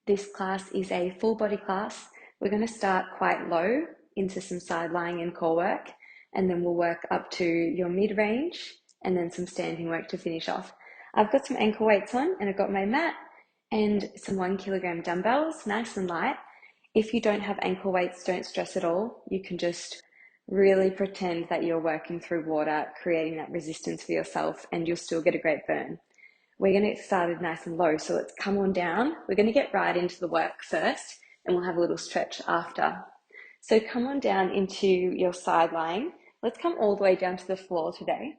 This class is a full body class. We're going to start quite low into some side lying and core work, and then we'll work up to your mid range and then some standing work to finish off. I've got some ankle weights on and I've got my mat and some 1 kilogram dumbbells, nice and light. If you don't have ankle weights, don't stress at all. You can just really pretend that you're working through water, creating that resistance for yourself, and you'll still get a great burn. We're going to get started nice and low, so let's come on down. We're going to get right into the work first, and we'll have a little stretch after. So come on down into your side lying. Let's come all the way down to the floor today.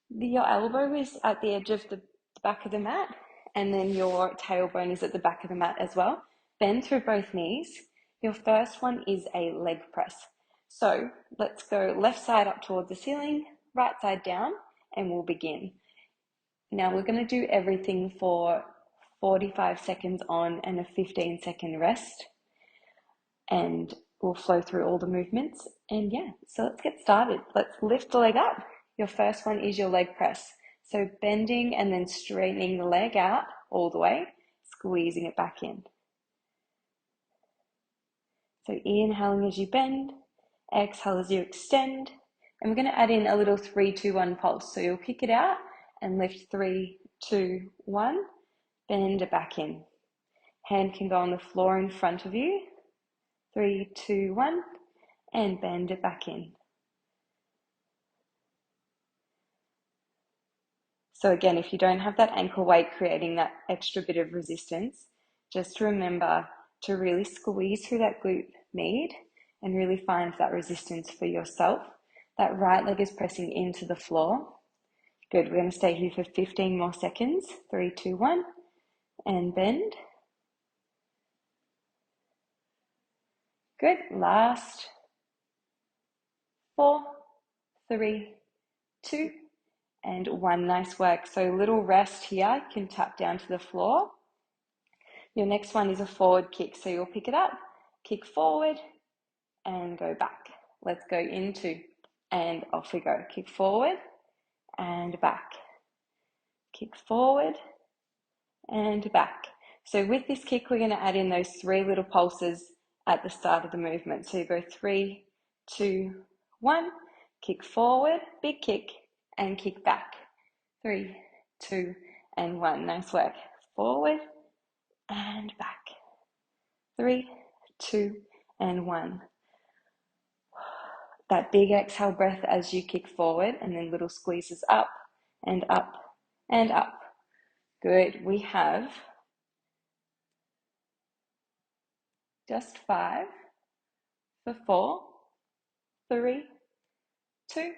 Your elbow is at the edge of the back of the mat, and then your tailbone is at the back of the mat as well. Bend through both knees. Your first one is a leg press. So let's go left side up towards the ceiling, right side down, and we'll begin. Now we're going to do everything for 45 seconds on and a 15-second rest, and we'll flow through all the movements. And yeah, so let's get started. Let's lift the leg up. Your first one is your leg press. So bending and then straightening the leg out all the way, squeezing it back in. So inhaling as you bend, exhale as you extend, and we're going to add in a little 3, 2, 1 pulse. So you'll kick it out and lift 3, 2, 1, bend it back in. Hand can go on the floor in front of you. 3, 2, 1, and bend it back in. So again, if you don't have that ankle weight creating that extra bit of resistance, just remember to really squeeze through that glute med and really find that resistance for yourself. That right leg is pressing into the floor. Good, we're going to stay here for 15 more seconds. 3, 2, 1, and bend. Good, last 4, 3, 2, and 1. Nice work. So little rest here, you can tap down to the floor. Your next one is a forward kick. So you'll pick it up, kick forward, and go back. Let's go into, and off we go. Kick forward, and back. Kick forward, and back. So with this kick, we're going to add in those 3 little pulses at the start of the movement. So you go 3, 2, 1, kick forward, big kick, and kick back. 3, 2, and 1. Nice work. Forward and back. 3, 2, and 1. That big exhale breath as you kick forward, and then little squeezes up and up and up. Good. We have just 5 for 4, 3, 2,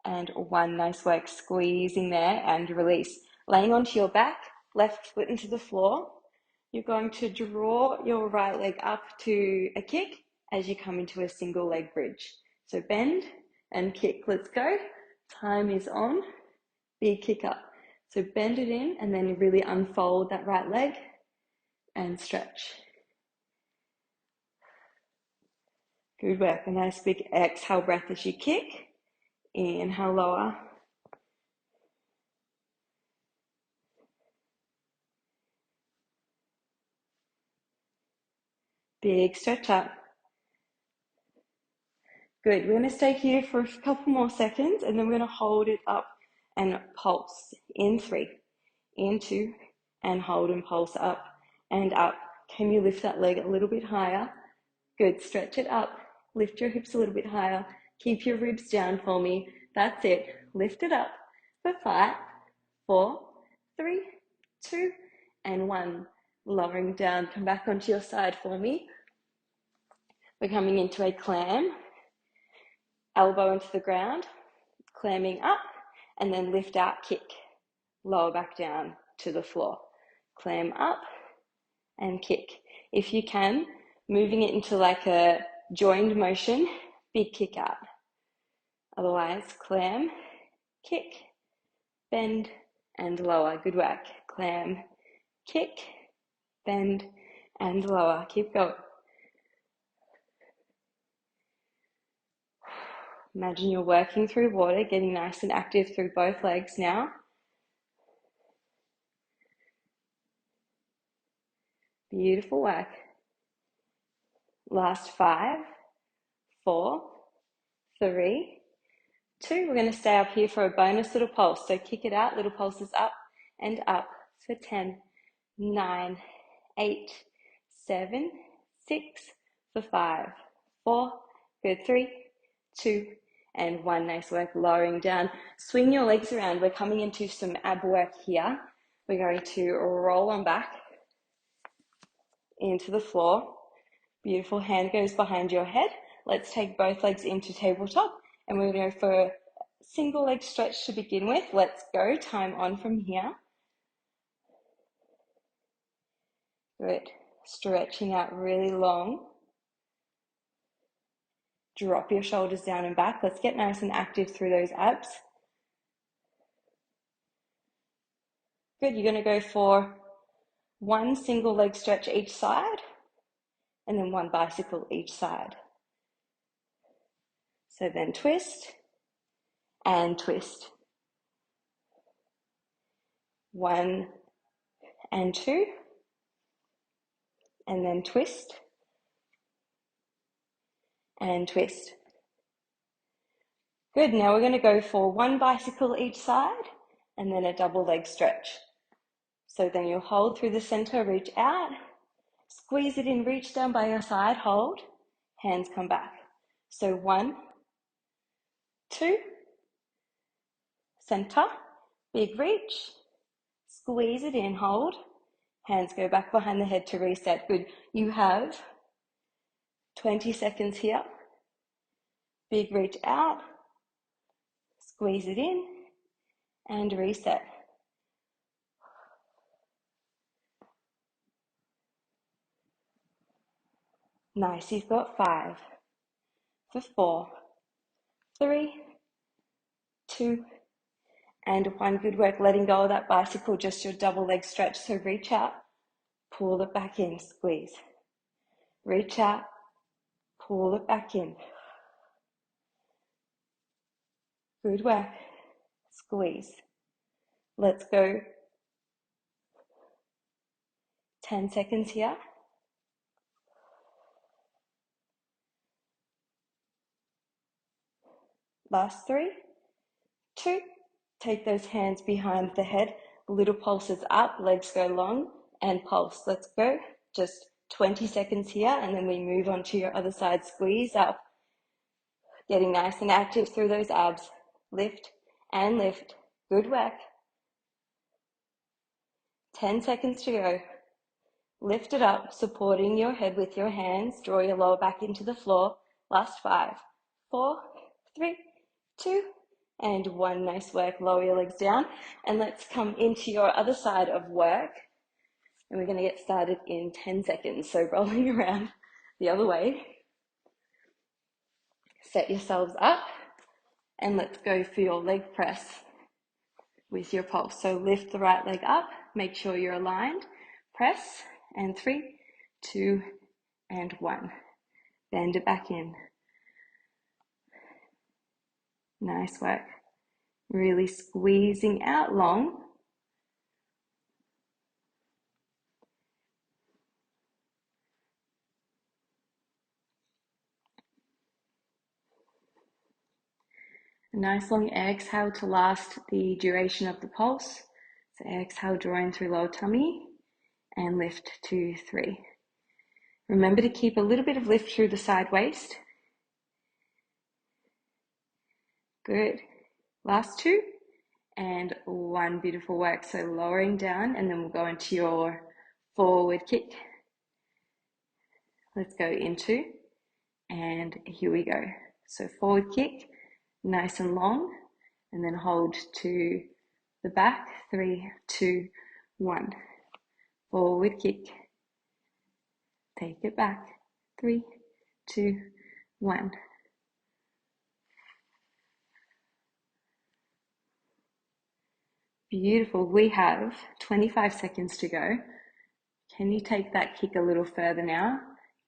and 1. Nice work. Squeezing there and release. Laying onto your back, left foot into the floor. You're going to draw your right leg up to a kick as you come into a single leg bridge. So bend and kick. Let's go. Time is on. Big kick up. So bend it in and then really unfold that right leg and stretch. Good work. A nice big exhale breath as you kick. Inhale, lower. Big stretch up. Good. We're going to stay here for a couple more seconds, and then we're going to hold it up and pulse. In 3, in 2, and hold and pulse up and up. Can you lift that leg a little bit higher? Good. Stretch it up. Lift your hips a little bit higher. Keep your ribs down for me. That's it. Lift it up for 5, 4, 3, 2, and 1. Lowering down. Come back onto your side for me. We're coming into a clam. Elbow into the ground. Clamming up. And then lift out, kick. Lower back down to the floor. Clam up and kick. If you can, moving it into like a joined motion, big kick out. Otherwise, clam, kick, bend, and lower. Good work. Clam, kick, bend, and lower. Keep going. Imagine you're working through water, getting nice and active through both legs now. Beautiful work. Last 5, 4, 3, 2. We're going to stay up here for a bonus little pulse. So kick it out, little pulses up and up for 10, 9, 8, 7, 6, for 5, 4, good, 3, 2, and 1. Nice work, lowering down. Swing your legs around. We're coming into some ab work here. We're going to roll on back into the floor. Beautiful, hand goes behind your head. Let's take both legs into tabletop, and we're going to go for a single leg stretch to begin with. Let's go, time on from here. Good, stretching out really long. Drop your shoulders down and back. Let's get nice and active through those abs. Good, you're going to go for one single leg stretch each side, and then one bicycle each side. So then twist and twist. 1 and 2, and then twist and twist. Good, now we're going to go for one bicycle each side, and then a double leg stretch. So then you'll hold through the center, reach out, squeeze it in, reach down by your side, hold, hands come back. So 1, 2, center, big reach, squeeze it in, hold, hands go back behind the head to reset. Good, you have 20 seconds here. Big reach out, squeeze it in, and reset. Nice, you've got 5, for 4, 3, 2, and 1. Good work, letting go of that bicycle, just your double leg stretch. So reach out, pull it back in, squeeze. Reach out, pull it back in. Good work, squeeze. Let's go 10 seconds here. Last 3, 2, take those hands behind the head, little pulses up, legs go long, and pulse. Let's go, just 20 seconds here, and then we move on to your other side. Squeeze up, getting nice and active through those abs. Lift and lift. Good work. 10 seconds to go. Lift it up, supporting your head with your hands. Draw your lower back into the floor. Last 5, 4, 3, 2, and 1. Nice work. Lower your legs down. And let's come into your other side of work. And we're going to get started in 10 seconds. So rolling around the other way. Set yourselves up. And let's go for your leg press with your pulse. So lift the right leg up. Make sure you're aligned. Press. And 3, 2, and 1. Bend it back in. Nice work. Really squeezing out long. A nice long exhale to last the duration of the pulse. So exhale, draw in through lower tummy and lift 2, 3. Remember to keep a little bit of lift through the side waist. Good. Last 2 and 1. Beautiful work. So lowering down, and then we'll go into your forward kick. Let's go into, and here we go. So forward kick, nice and long, and then hold to the back. 3, 2, 1. Forward kick. Take it back. 3, 2, 1. Beautiful. We have 25 seconds to go. Can you take that kick a little further now?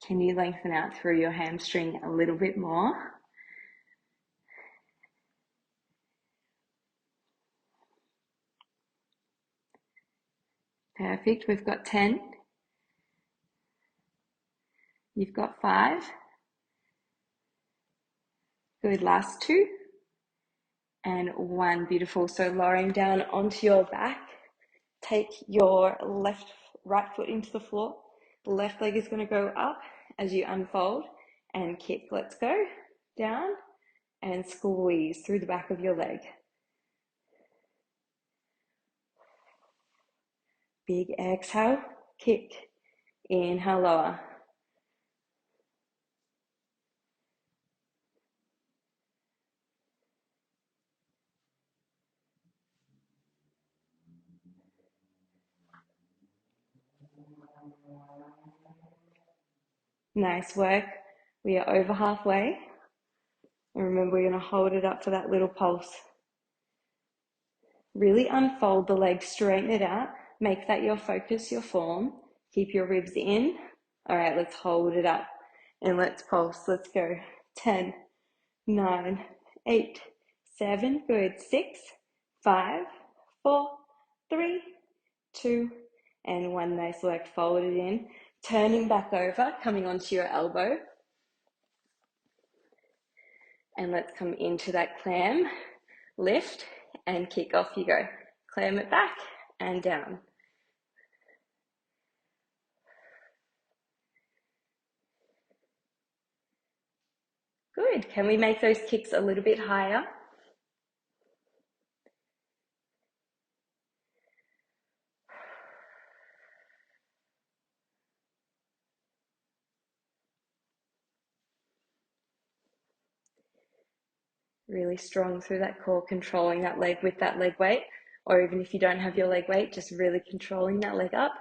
Can you lengthen out through your hamstring a little bit more? Perfect. We've got 10, You've got 5. Good, last 2. And 1, beautiful. So lowering down onto your back, take your right foot into the floor. The left leg is going to go up as you unfold and kick. Let's go. Down and squeeze through the back of your leg. Big exhale, kick. Inhale, lower. Nice work. We are over halfway. And remember, we're going to hold it up for that little pulse. Really unfold the legs, straighten it out. Make that your focus, your form. Keep your ribs in. All right, let's hold it up and let's pulse. Let's go. 10, 9, 8, 7, good. 6, 5, 4, 3, 2, and 1. Nice work. Fold it in. Turning back over, coming onto your elbow. And let's come into that clam. Lift and kick. Off you go. Clam it back and down. Good. Can we make those kicks a little bit higher? Really strong through that core, controlling that leg with that leg weight. Or even if you don't have your leg weight, just really controlling that leg up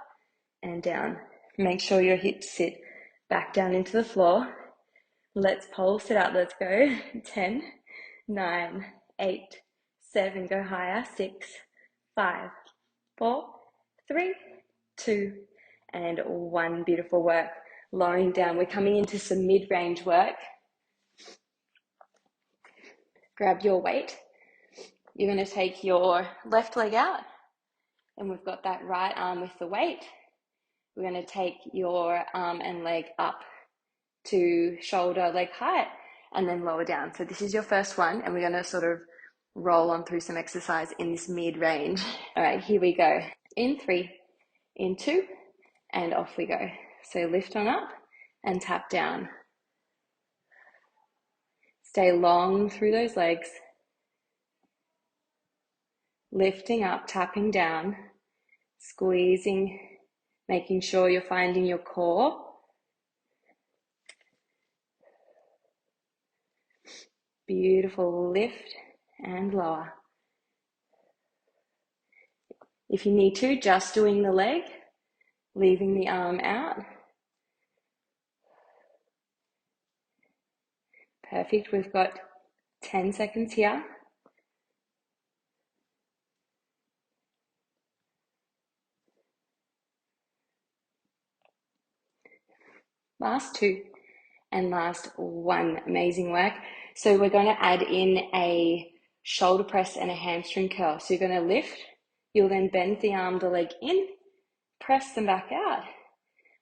and down. Make sure your hips sit back down into the floor. Let's pulse it out. Let's go. 10, 9, 8, 7. Go higher. 6, 5, 4, 3, 2, and 1. Beautiful work. Lowering down. We're coming into some mid-range work. Grab your weight. You're going to take your left leg out, and we've got that right arm with the weight. We're going to take your arm and leg up to shoulder, leg height, and then lower down. So this is your first one, and we're going to sort of roll on through some exercise in this mid-range. All right, here we go. In 3, in 2, and off we go. So lift on up and tap down. Stay long through those legs. Lifting up, tapping down, squeezing, making sure you're finding your core. Beautiful. Lift and lower. If you need to, just doing the leg, leaving the arm out. Perfect. We've got 10 seconds here. Last 2 and last 1. Amazing work. So we're going to add in a shoulder press and a hamstring curl. So you're going to lift. You'll then bend the arm, the leg in, press them back out,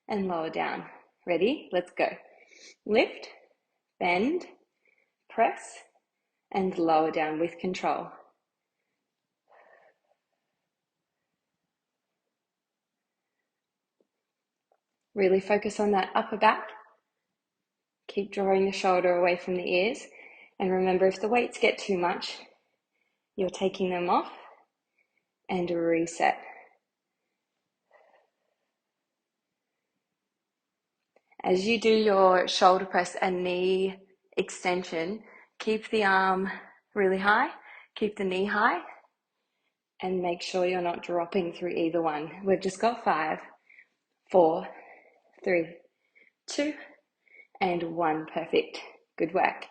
and lower down. Ready? Let's go. Lift, bend, press, and lower down with control. Really focus on that upper back. Keep drawing the shoulder away from the ears. And remember, if the weights get too much, you're taking them off and reset. As you do your shoulder press and knee extension, keep the arm really high, keep the knee high, and make sure you're not dropping through either one. We've just got 5, 4, 3, 2, and 1. Perfect. Good work.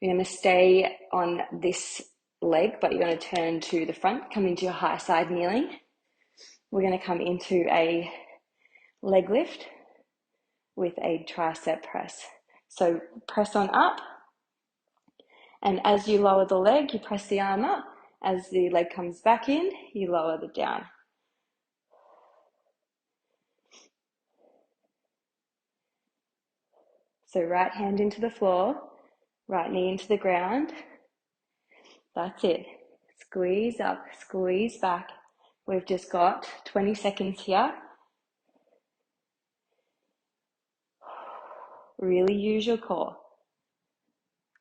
You're going to stay on this leg, but you're going to turn to the front, come into your high side kneeling. We're going to come into a leg lift with a tricep press. So press on up, and as you lower the leg, you press the arm up. As the leg comes back in, you lower it down. So right hand into the floor, right knee into the ground. That's it. Squeeze up, squeeze back. We've just got 20 seconds here. Really use your core.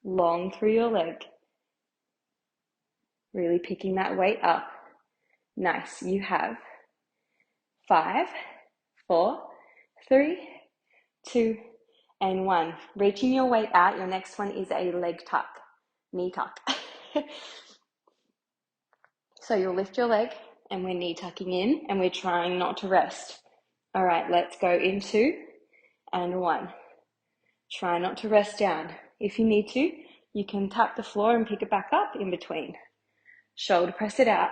Long through your leg. Really picking that weight up. Nice. You have 5, 4, 3, 2, and 1. Reaching your weight out. Your next one is a leg tuck, knee tuck. So you'll lift your leg and we're knee tucking in and we're trying not to rest. All right, let's go into and 1. Try not to rest down. If you need to, you can tap the floor and pick it back up in between. Shoulder press it out.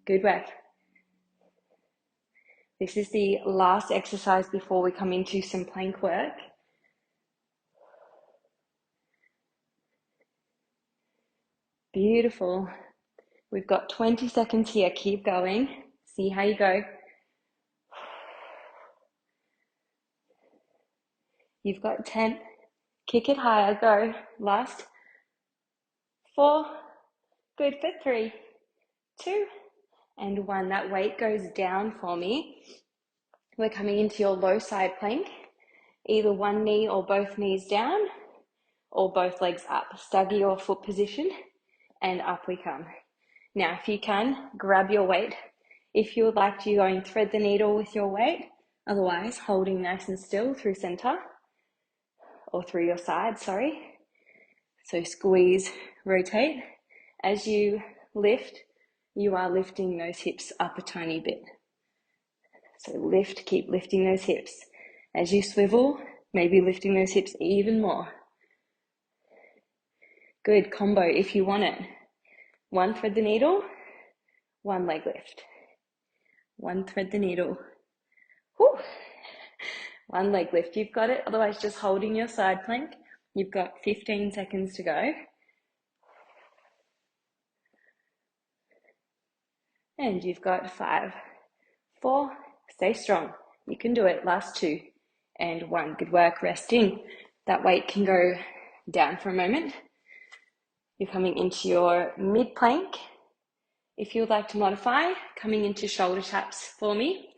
Good work. This is the last exercise before we come into some plank work. Beautiful. We've got 20 seconds here. Keep going. See how you go. You've got 10. Kick it higher. Go. Last. 4. Good for 3, 2, and 1. That weight goes down for me. We're coming into your low side plank. Either one knee or both knees down, or both legs up. Stagger your foot position, and up we come. Now, if you can, grab your weight. If you would like to, go and thread the needle with your weight. Otherwise, holding nice and still through center, or through your side, sorry. So squeeze, rotate. As you lift, you are lifting those hips up a tiny bit. So lift, keep lifting those hips. As you swivel, maybe lifting those hips even more. Good combo if you want it. 1 thread the needle, 1 leg lift. 1 thread the needle. Whew. 1 leg lift. You've got it. Otherwise, just holding your side plank. You've got 15 seconds to go. And you've got 5, 4, stay strong. You can do it. Last 2 and 1. Good work. Resting. That weight can go down for a moment. You're coming into your mid plank. If you would like to modify, coming into shoulder taps for me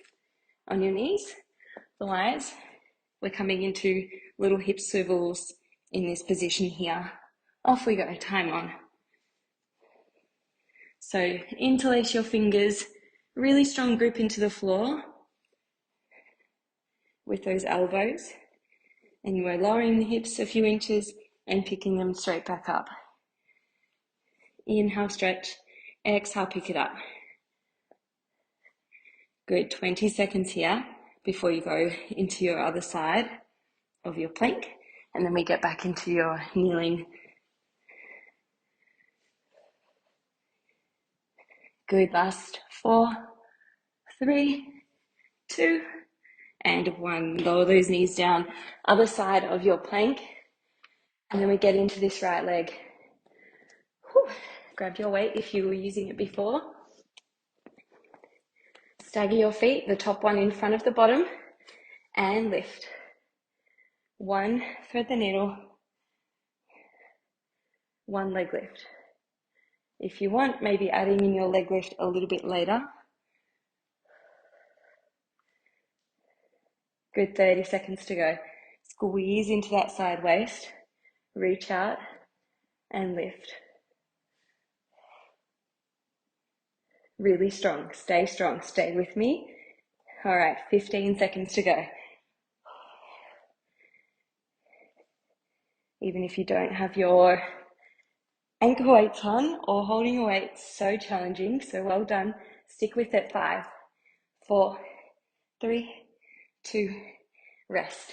on your knees. Otherwise, we're coming into little hip swivels in this position here. Off we go. Time on. So interlace your fingers, really strong grip into the floor with those elbows, and you are lowering the hips a few inches and picking them straight back up. Inhale, stretch. Exhale, pick it up. Good. 20 seconds here before you go into your other side of your plank, and then we get back into your kneeling. Good. Last 4, 3, 2, and 1. Lower those knees down. Other side of your plank, and then we get into this right leg. Whew. Grab your weight if you were using it before. Stagger your feet, the top one in front of the bottom, and lift. 1, thread the needle. 1 leg lift. If you want, maybe adding in your leg lift a little bit later. Good. 30 seconds to go. Squeeze into that side waist. Reach out and lift. Really strong. Stay strong. Stay with me. All right, 15 seconds to go. Even if you don't have your anchor weights on or holding your weight, so challenging. So well done. Stick with it. 5, 4, 3, 2, rest.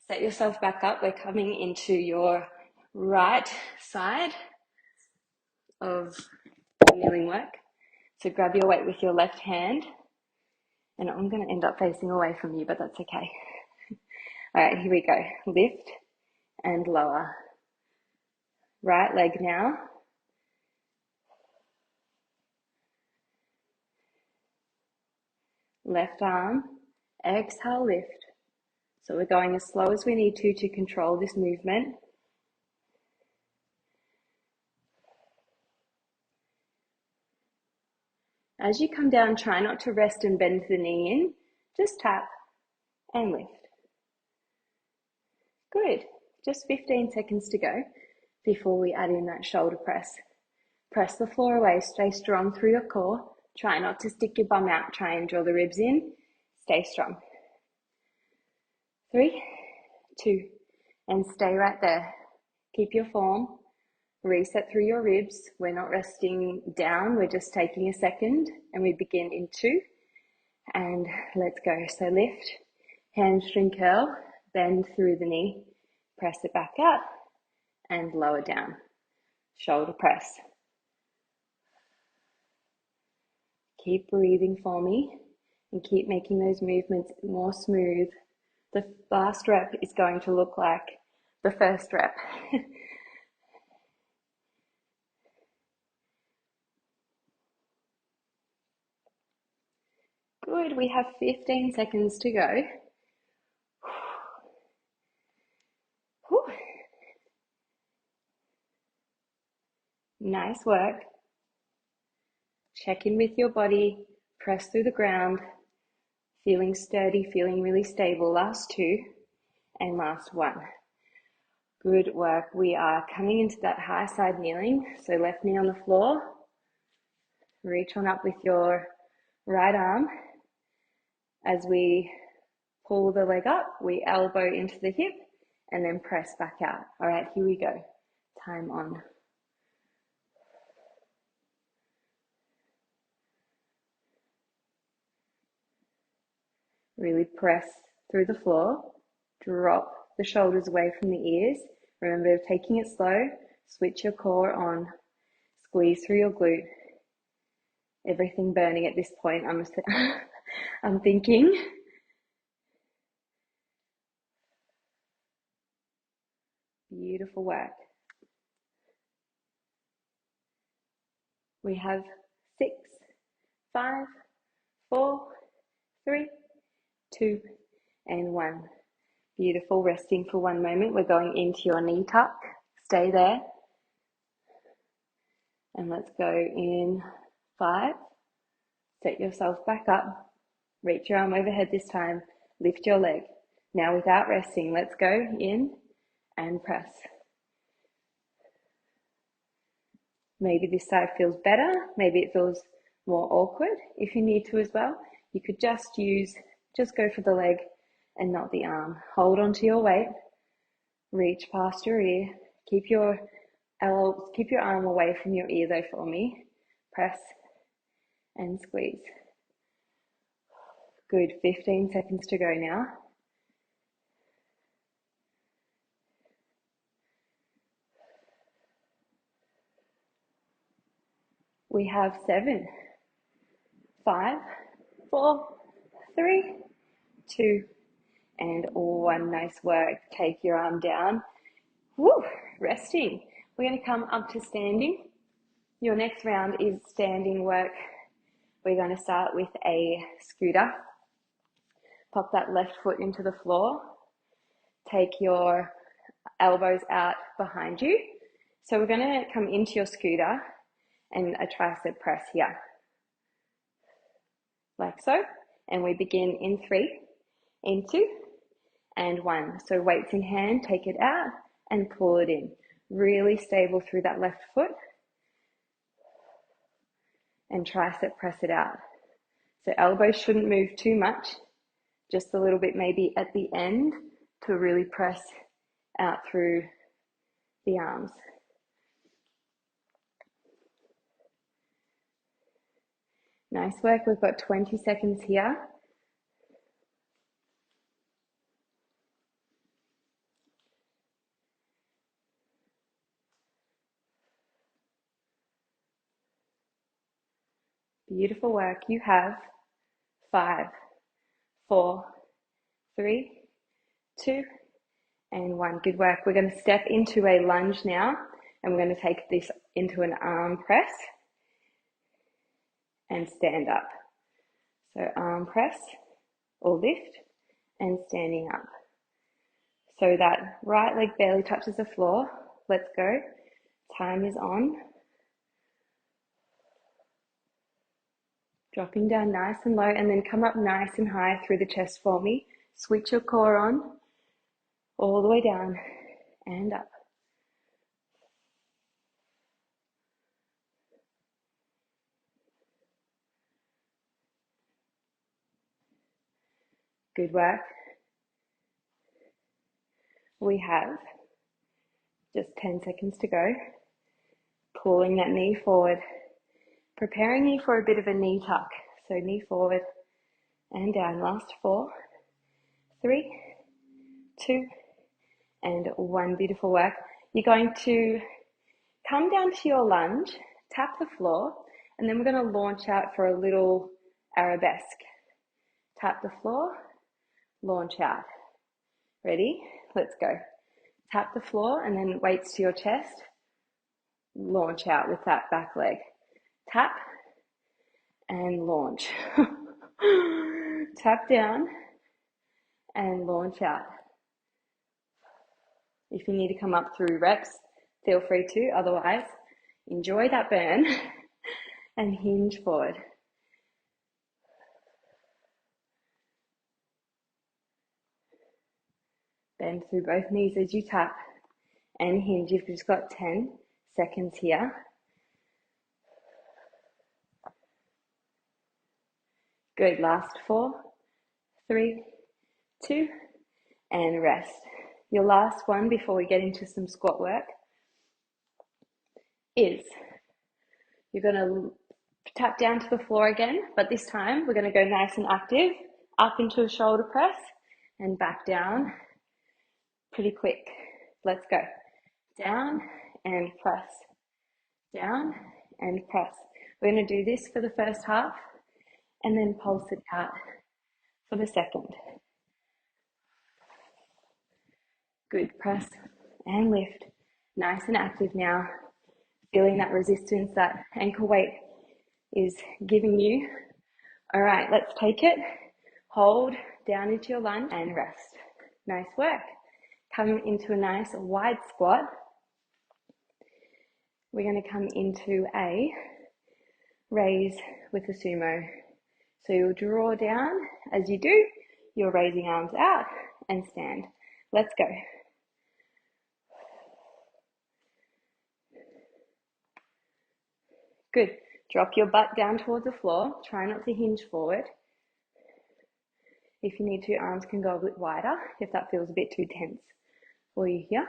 Set yourself back up. We're coming into your right side of kneeling work. So grab your weight with your left hand. And I'm going to end up facing away from you, but that's okay. All right, here we go. Lift and lower. Right leg now. Left arm. Exhale, lift. So we're going as slow as we need to control this movement. As you come down, try not to rest and bend the knee in. Just tap and lift. Good. Just 15 seconds to go before we add in that shoulder press. Press the floor away. Stay strong through your core. Try not to stick your bum out. Try and draw the ribs in. Stay strong. 3, 2, and stay right there. Keep your form. Reset through your ribs. We're not resting down. We're just taking a second, and we begin in 2. And let's go. So lift, hamstring curl, bend through the knee, press it back out, and lower down. Shoulder press. Keep breathing for me and keep making those movements more smooth. The last rep is going to look like the first rep. Good, we have 15 seconds to go. Whew. Nice work. Check in with your body, press through the ground, feeling sturdy, feeling really stable. Last 2 and last 1. Good work. We are coming into that high side kneeling. So left knee on the floor. Reach on up with your right arm. As we pull the leg up, we elbow into the hip and then press back out. All right, here we go. Time on. Really press through the floor. Drop the shoulders away from the ears. Remember, taking it slow. Switch your core on. Squeeze through your glute. Everything burning at this point, I'm thinking. Beautiful work. We have 6, 5, 4, 3, 2, and 1. Beautiful. Resting for 1 moment. We're going into your knee tuck. Stay there. And let's go in 5. Set yourself back up. Reach your arm overhead this time. Lift your leg. Now without resting, let's go in and press. Maybe this side feels better. Maybe it feels more awkward. If you need to as well, you could just go for the leg and not the arm. Hold on to your weight. Reach past your ear. Keep your arm away from your ear though for me. Press and squeeze. Good, 15 seconds to go now. We have 7, 5, 4, 3, 2, and 1. Nice work. Take your arm down. Woo, resting. We're going to come up to standing. Your next round is standing work. We're going to start with a scooter. Pop that left foot into the floor. Take your elbows out behind you. So we're going to come into your scooter and a tricep press here. Like so. And we begin in 3, in 2, and 1. So weights in hand, take it out and pull it in. Really stable through that left foot. And tricep press it out. So elbows shouldn't move too much, just a little bit maybe at the end to really press out through the arms. Nice work. We've got 20 seconds here. Beautiful work. You have 5, 4, 3, 2, and 1. Good work. We're going to step into a lunge now, and we're going to take this into an arm press and stand up. So arm press or lift and standing up. So that right leg barely touches the floor. Let's go. Time is on. Dropping down nice and low, and then come up nice and high through the chest for me. Switch your core on, all the way down and up. Good work. We have just 10 seconds to go. Pulling that knee forward, preparing you for a bit of a knee tuck. So knee forward and down. Last 4, 3, 2, and 1. Beautiful work. You're going to come down to your lunge, tap the floor, and then we're going to launch out for a little arabesque. Tap the floor, launch out. Ready? Let's go. Tap the floor and then weights to your chest. Launch out with that back leg. Tap and launch. Tap down and launch out. If you need to come up through reps, feel free to. Otherwise, enjoy that burn and hinge forward. Bend through both knees as you tap and hinge. You've just got 10 seconds here. Good. Last 4, 3, 2, and rest. Your last one before we get into some squat work is you're going to tap down to the floor again, but this time we're going to go nice and active, up into a shoulder press and back down pretty quick. Let's go. Down and press. Down and press. We're going to do this for the first half and then pulse it out for the second. Good. Press and lift. Nice and active now. Feeling that resistance that ankle weight is giving you. All right, let's take it. Hold down into your lunge and rest. Nice work. Come into a nice wide squat. We're going to come into a raise with a sumo. So you'll draw down. As you do, you're raising arms out and stand. Let's go. Good. Drop your butt down towards the floor. Try not to hinge forward. If you need to, arms can go a bit wider if that feels a bit too tense for you here.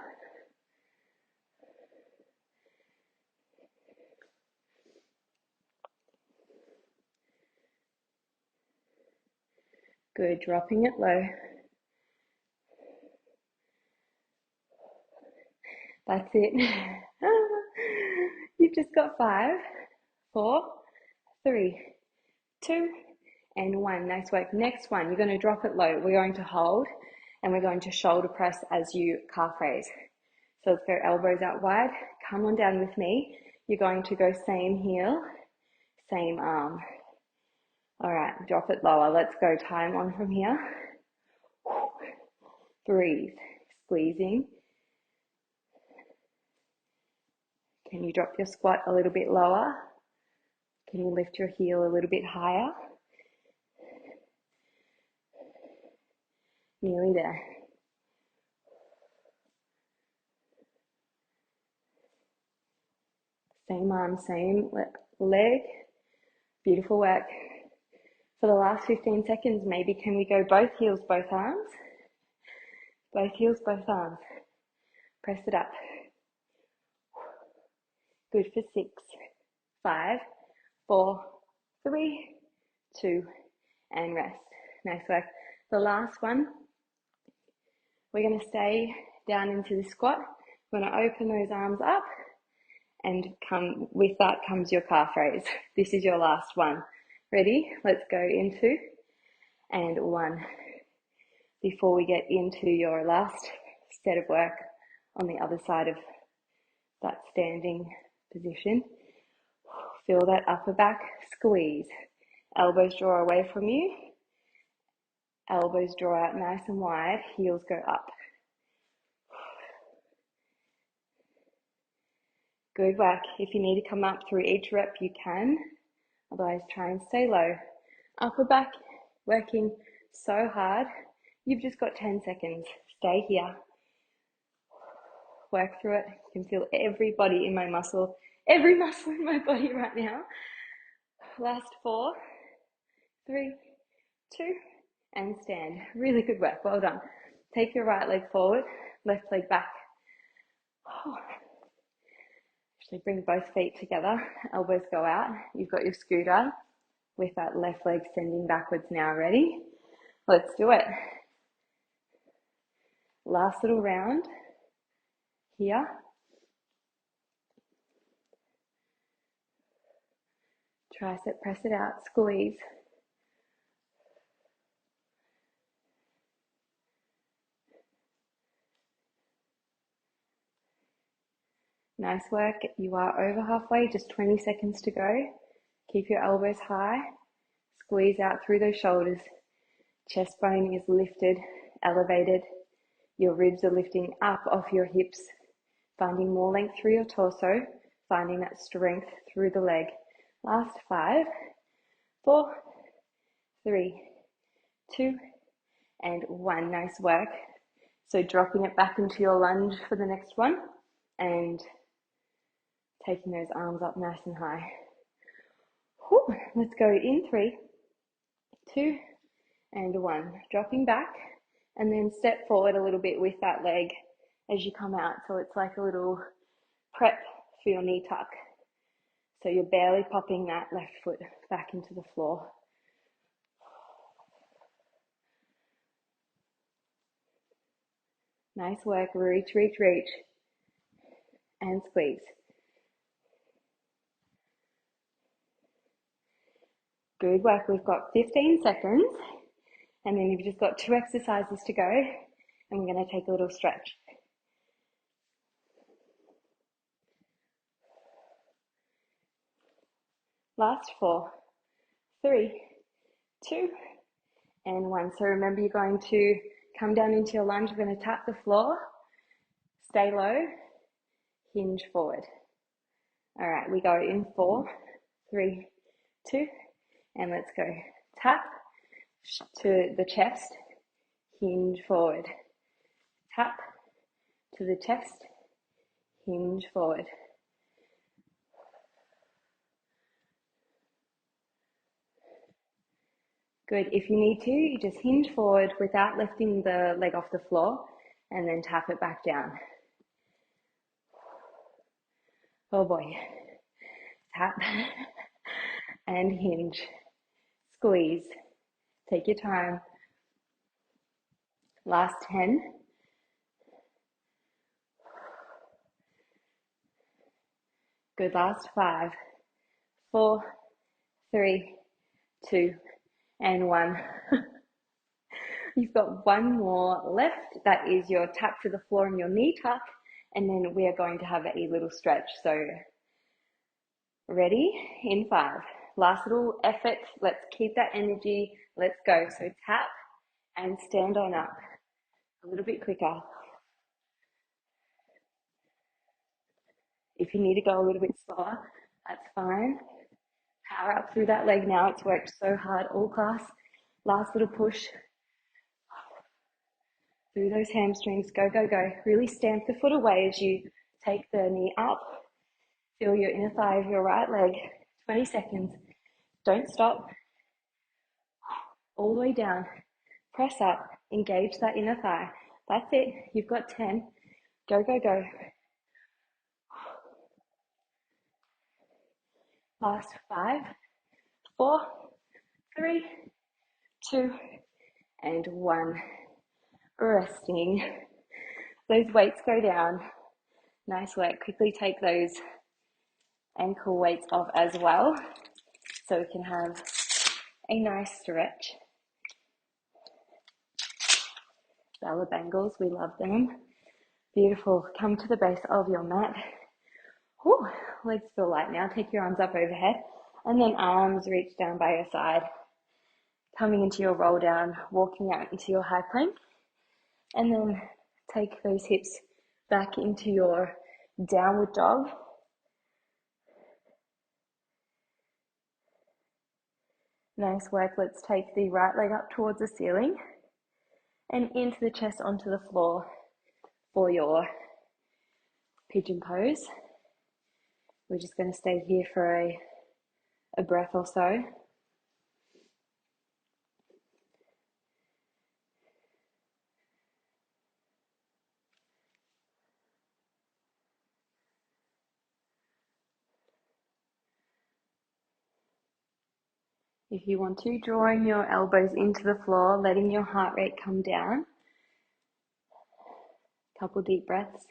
Good. Dropping it low. That's it. You've just got 5, 4, 3, 2, and 1. Nice work. Next one, you're going to drop it low. We're going to hold and we're going to shoulder press as you calf raise. So let's go elbows out wide. Come on down with me. You're going to go same heel, same arm. All right, drop it lower. Let's go. Time on from here. Breathe. Squeezing. Can you drop your squat a little bit lower? Can you lift your heel a little bit higher? Nearly there. Same arm, same leg. Beautiful work. For the last 15 seconds, maybe can we go both heels, both arms? Both heels, both arms. Press it up. Good for 6, 5, 4, 3, 2, and rest. Nice work. The last one, we're going to stay down into the squat. We're going to open those arms up and come with that comes your calf raise. This is your last one. Ready? Let's go into and 1 before we get into your last set of work on the other side of that standing position. Feel that upper back squeeze. Elbows draw away from you. Elbows draw out nice and wide. Heels go up. Good work. If you need to come up through each rep, you can. Otherwise, try and stay low. Upper back, working so hard. You've just got 10 seconds. Stay here. Work through it. You can feel every body in my muscle, every muscle in my body right now. Last 4, 3, 2, and stand. Really good work. Well done. Take your right leg forward, left leg back. Actually bring both feet together, elbows go out. You've got your scooter with that left leg sending backwards now. Ready? Let's do it. Last little round here. Tricep, press it out, squeeze. Nice work. You are over halfway, just 20 seconds to go. Keep your elbows high. Squeeze out through those shoulders. Chest bone is lifted, elevated. Your ribs are lifting up off your hips, finding more length through your torso, finding that strength through the leg. Last 5, 4, 3, 2, and 1. Nice work. So dropping it back into your lunge for the next one and taking those arms up nice and high. Whew. Let's go in 3, 2, and 1. Dropping back and then step forward a little bit with that leg as you come out. So it's like a little prep for your knee tuck. So you're barely popping that left foot back into the floor. Nice work. Reach, reach, reach. And squeeze. Good work. We've got 15 seconds. And then you've just got 2 exercises to go. And we're going to take a little stretch. Last 4, 3, 2, and 1. So remember, you're going to come down into your lunge. We're going to tap the floor. Stay low. Hinge forward. All right, we go in 4, 3, 2, and let's go. Tap to the chest, hinge forward. Tap to the chest, hinge forward. Good. If you need to, you just hinge forward without lifting the leg off the floor and then tap it back down. Oh boy. Tap and hinge. Squeeze. Take your time. Last 10. Good. Last 5, 4, 3, 2, and 1. You've got 1 more left. That is your tap to the floor and your knee tuck. And then we are going to have a little stretch. So ready? In 5. Last little effort. Let's keep that energy. Let's go. So tap and stand on up. A little bit quicker. If you need to go a little bit slower, that's fine. Power up through that leg now. It's worked so hard all class. Last little push. Through those hamstrings. Go, go, go. Really stamp the foot away as you take the knee up. Feel your inner thigh of your right leg. 20 seconds. Don't stop. All the way down. Press up. Engage that inner thigh. That's it. You've got 10. Go, go, go. Last 5, 4, 3, 2, and 1. Resting. Those weights go down. Nice work. Quickly take those ankle weights off as well so we can have a nice stretch. Bella bangles, we love them. Beautiful. Come to the base of your mat. Whew, legs feel light now. Take your arms up overhead and then arms reach down by your side. Coming into your roll down, walking out into your high plank. And then take those hips back into your downward dog. Nice work. Let's take the right leg up towards the ceiling and into the chest onto the floor for your pigeon pose. We're just going to stay here for a breath or so. If you want to, drawing your elbows into the floor, letting your heart rate come down. Couple deep breaths.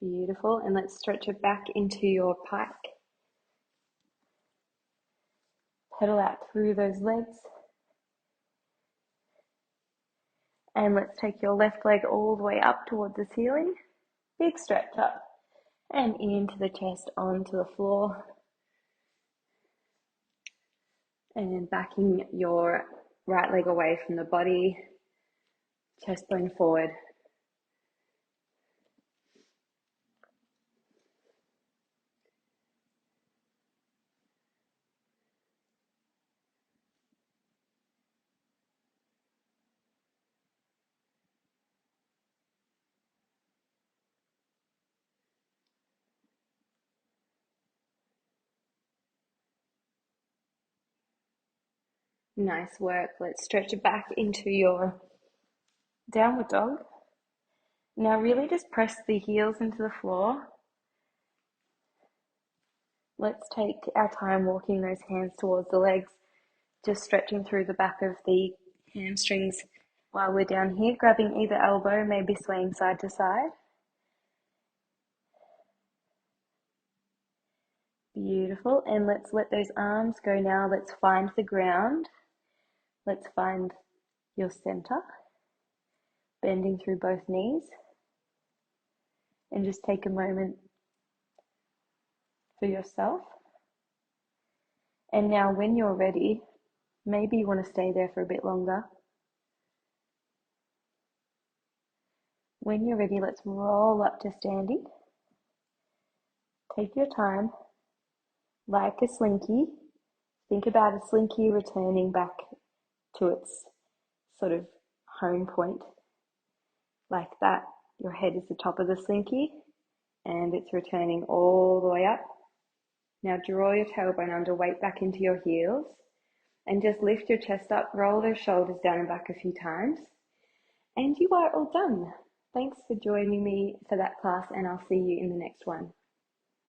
Beautiful. And let's stretch it back into your pike. Pedal out through those legs. And let's take your left leg all the way up towards the ceiling. Big stretch up. And into the chest onto the floor. And then backing your right leg away from the body. Chest bone forward. Nice work. Let's stretch it back into your downward dog. Now really just press the heels into the floor. Let's take our time walking those hands towards the legs, just stretching through the back of the hamstrings while we're down here, grabbing either elbow, maybe swaying side to side. Beautiful. And let's let those arms go now. Let's find the ground. Let's find your center, bending through both knees. And just take a moment for yourself. And now when you're ready, maybe you want to stay there for a bit longer. When you're ready, let's roll up to standing. Take your time, like a slinky. Think about a slinky returning back to its sort of home point. Like that, your head is the top of the slinky and it's returning all the way up. Now draw your tailbone under, weight back into your heels and just lift your chest up, roll those shoulders down and back a few times. And you are all done. Thanks for joining me for that class, and I'll see you in the next one.